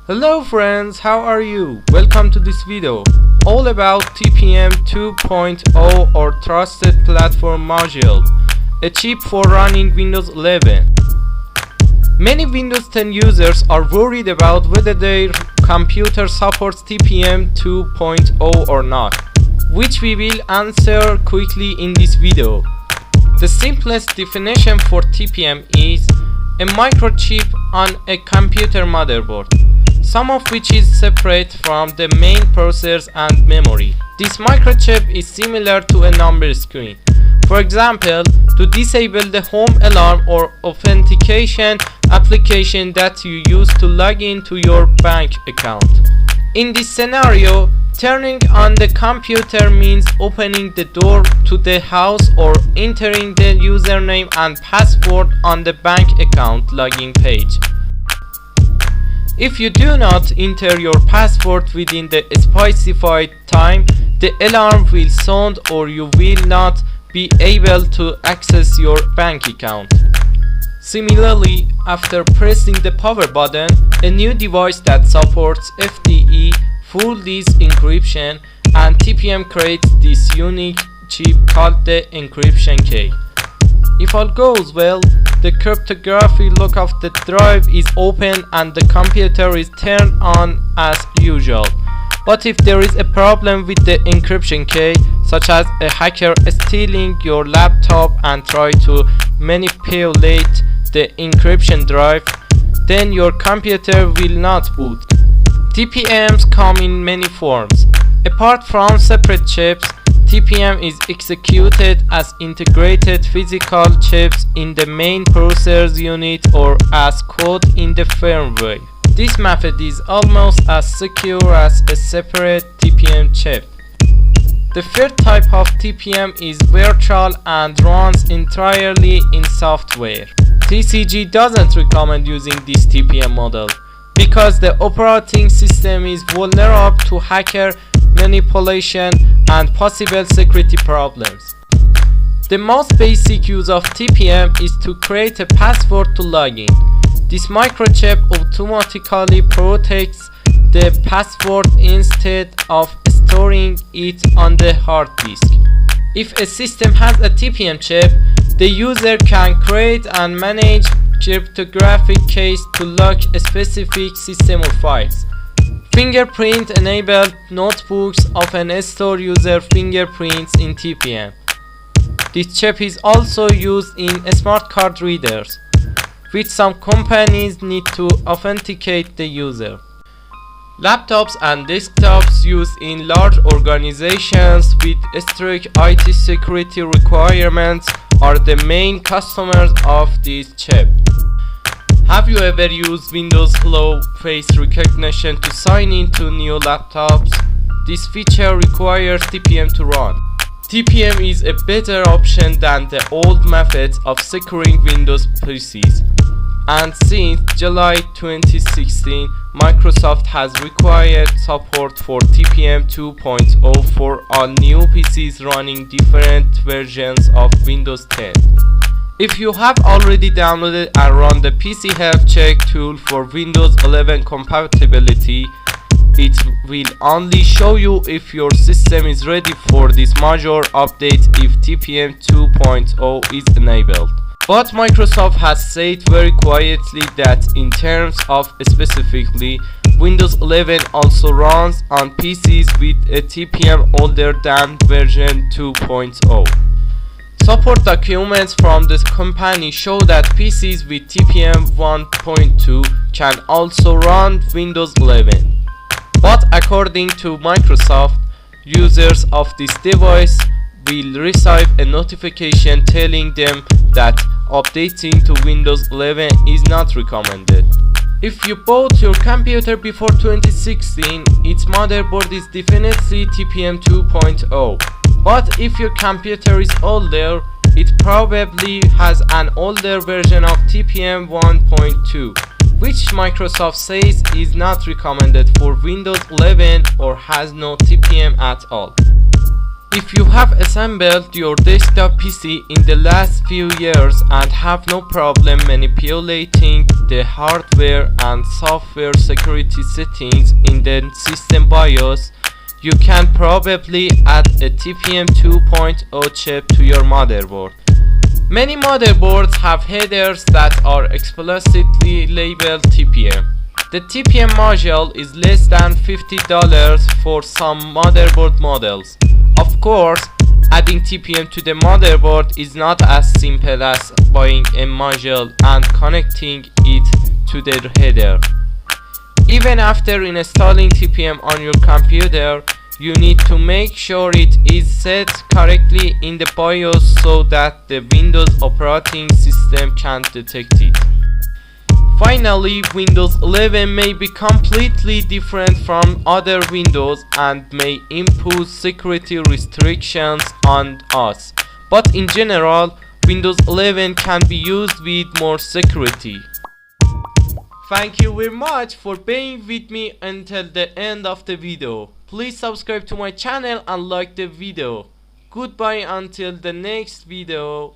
Hello friends, how are you? Welcome to this video all about TPM 2.0 or Trusted Platform Module, a chip for running Windows 11. Many Windows 10 users are worried about whether their computer supports TPM 2.0 or not, which we will answer quickly in this video. The simplest definition for TPM is a microchip on a computer motherboard, some of which is separate from the main processor and memory. This microchip is similar to a number screen. For example, to disable the home alarm or authentication application that you use to log into your bank account. In this scenario, turning on the computer means opening the door to the house or entering the username and password on the bank account login page. If you do not enter your password within the specified time, the alarm will sound or you will not be able to access your bank account. Similarly, after pressing the power button, a new device that supports FDE, full disk encryption, and TPM creates this unique chip called the encryption key. If all goes well, the cryptographic lock of the drive is open and the computer is turned on as usual. But if there is a problem with the encryption key, such as a hacker stealing your laptop and try to manipulate the encryption drive, then your computer will not boot. TPMs come in many forms. Apart from separate chips, TPM is executed as integrated physical chips in the main processor unit or as code in the firmware. This method is almost as secure as a separate TPM chip. The third type of TPM is virtual and runs entirely in software. TCG doesn't recommend using this TPM model because the operating system is vulnerable to hacker manipulation and possible security problems. The most basic use of TPM is to create a password to log in. This microchip automatically protects the password instead of storing it on the hard disk. If a system has a TPM chip, the user can create and manage cryptographic keys to lock a specific system or files. Fingerprint-enabled notebooks often store user fingerprints in TPM. This chip is also used in smart card readers, which some companies need to authenticate the user. Laptops and desktops used in large organizations with strict IT security requirements are the main customers of this chip. Have you ever used Windows Hello face recognition to sign into new laptops? This feature requires TPM to run. TPM is a better option than the old methods of securing Windows PCs. And since July 2016, Microsoft has required support for TPM 2.0 for all new PCs running different versions of Windows 10. If you have already downloaded and run the PC Health Check tool for Windows 11 compatibility, it will only show you if your system is ready for this major update if TPM 2.0 is enabled. But Microsoft has said very quietly that in terms of specifically, Windows 11 also runs on PCs with a TPM older than version 2.0. Support documents from this company show that PCs with TPM 1.2 can also run Windows 11. But according to Microsoft, users of this device will receive a notification telling them that updating to Windows 11 is not recommended. If you bought your computer before 2016, its motherboard is definitely TPM 2.0. But if your computer is older, it probably has an older version of TPM 1.2, which Microsoft says is not recommended for Windows 11 or has no TPM at all. If you have assembled your desktop PC in the last few years and have no problem manipulating the hardware and software security settings in the system BIOS, you can probably add a TPM 2.0 chip to your motherboard. Many motherboards have headers that are explicitly labeled TPM. The TPM module is less than $50 for some motherboard models. Of course, adding TPM to the motherboard is not as simple as buying a module and connecting it to the header. Even after installing TPM on your computer, you need to make sure it is set correctly in the BIOS so that the Windows operating system can detect it. Finally, Windows 11 may be completely different from other Windows and may impose security restrictions on us, but in general, Windows 11 can be used with more security. Thank you very much for being with me until the end of the video. Please subscribe to my channel and like the video. Goodbye until the next video.